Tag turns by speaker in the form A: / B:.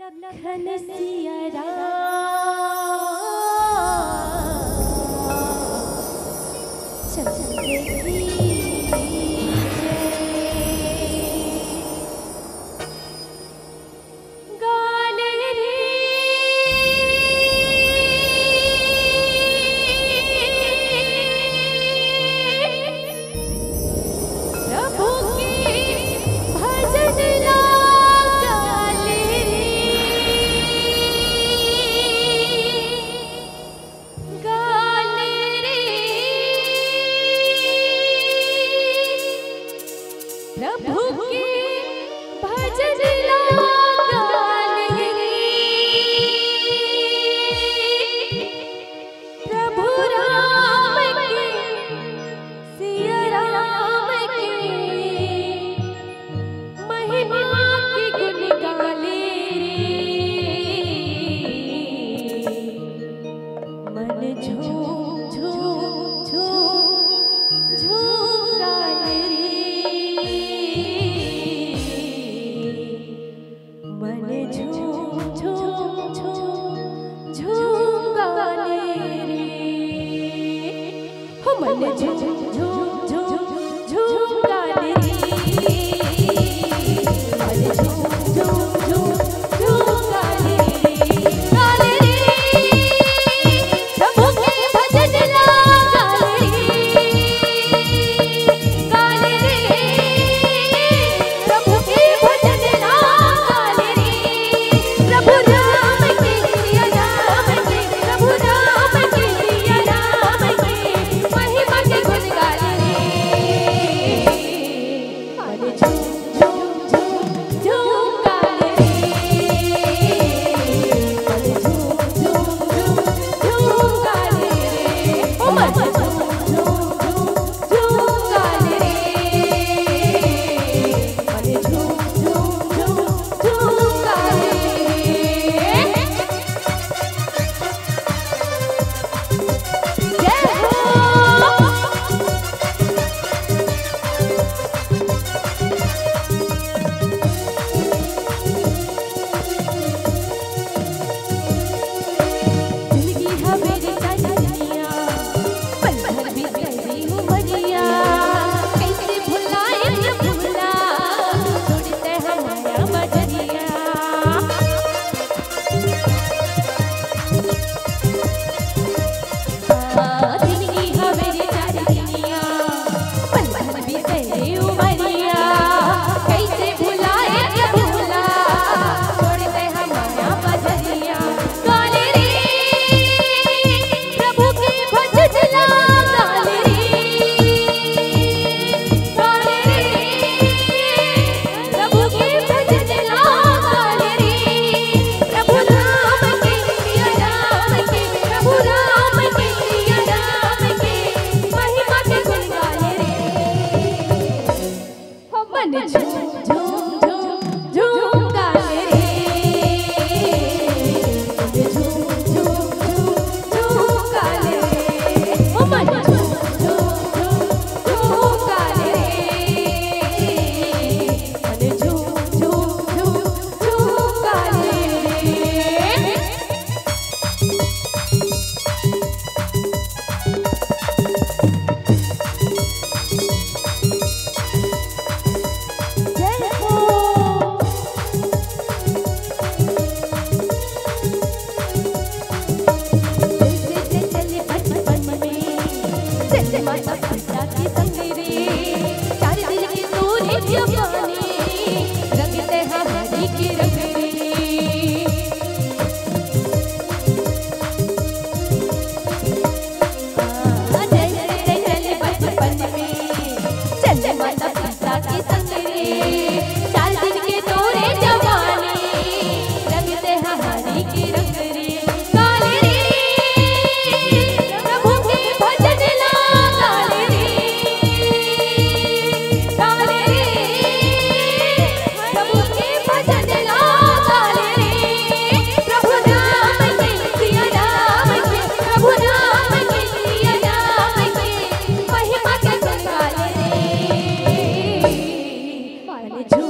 A: लखन सिया राम चंद्र की प्रभु के भजन गाले रे प्रभु राम के सिया राम के महिमा के गुण गाले रे मन झूम झूम झूम झूम गाले मन झूम झूम झूम झूम गाले रे मन झूम झूम झूम झूम गाले रे प्रभु के भजन गाले रे प्रभु के भजन गाले रे प्रभु राम के सिया राम के प्रभु राम के सिया राम के महिमा के गुण गाले रे मन झूम झूम झूम झूम गाले रे मन झूम झूम झूम झूम गाले रे ओ मन झूम झूम झूम झूम गाले रे मन झूम झूम झूम झूम गाले रे जय हो जिंदगी हवेली चनिया पल भर भी तेरी उमरिया कैसे भुलाए न भूला जुड़ते हमारा बजरिया जिंदगी हवेली चनिया पल भर भी तेरी उमरिया कैसे भुलाए न भूला जुड़ते हमारा बजरिया गाले रे प्रभु के भजन गाले रे प्रभु के भजन गाले रे प्रभु राम के सिया राम के प्रभु राम के सिया राम के महिमा के गुण गाले रे हो मन झूम झूम झूम झूम गाले रे मन झूम झूम झूम झूम गाले रे ओ मन झूम झूम झूम झूम गाले रे मन झूम झूम झूम झूम गाले रे जय हो जैसे चले बचपन में जैसे माता पिता की संग रे चार दिल की तूने जवानी रंगते हमारी की रंग रे जैसे चले बचपन में चले माता पिता की संग रे चार दिन के तोरे जवानी रंगते हमारी की रंग रे गाले रे प्रभु के भजन गाले रे गाले रे प्रभु के भजन गाले रे प्रभु राम के सिया राम के प्रभु राम के सिया राम के महिमा के गुण गाले रे मन झूम